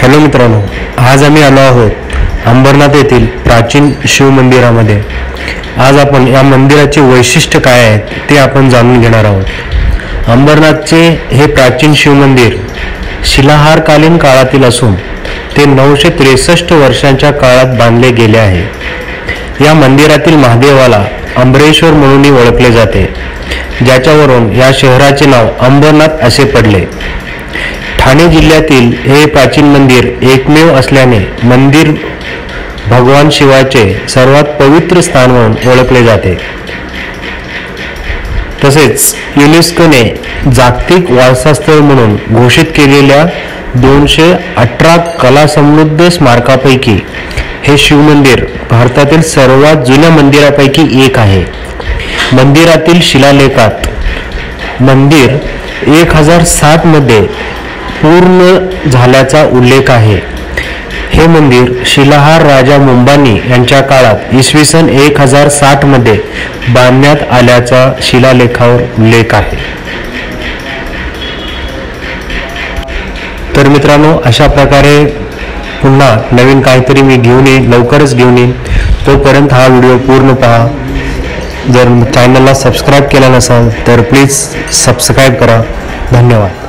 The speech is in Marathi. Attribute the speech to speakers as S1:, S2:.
S1: हॅलो मित्रांनो, आज आम्ही आलो आहोत अंबरनाथ येथील प्राचीन शिव मंदिरामध्ये। आज आपण या मंदिराचे वैशिष्ट्य काय आहे ते आपण जाणून घेणार आहोत। अंबरनाथचे हे प्राचीन शिव मंदिर शिलाहारकालीन काळातील असून ते 963 वर्षांच्या काळात बांधले गेले आहे। या मंदिरातील महादेवाला अंबरेश्वर म्हणूनही ओळखले जाते, ज्याच्यावरून या शहराचे नाव अंबरनाथ असे पडले। ठाणे जिल्ह्यातील हे प्राचीन मंदिर एकमेव असल्याने मंदिर भगवान शिवाचे सर्वात पवित्र स्थान म्हणून ओळखले जाते। तसेच युनेस्कोने जागतिक वारसा स्थळ म्हणून घोषित केलेल्या 218 कला समृद्ध स्मारकापैकी हे शिव मंदिर भारतातील सर्वात जुन्या मंदिरापैकी एक आहे। मंदिरातील शिलालेखात मंदिर 1060 मध्ये पूर्ण झाल्याचा उल्लेख आहे। हे मंदिर शिलाहार राजा मुंबानी यांच्या काळात इसवी सन 1060 मध्ये बांधण्यात आल्याचा शिलालेखावर उल्लेख आहे। तर मित्रांनो, अशा प्रकारे पुन्हा नवीन काहीतरी मी लवकरच घेऊन येईन। तोपर्यंत हा व्हिडिओ पूर्ण पहा। जर चॅनलला सबस्क्राईब केला नसाल तर प्लीज सबस्क्राईब करा। धन्यवाद।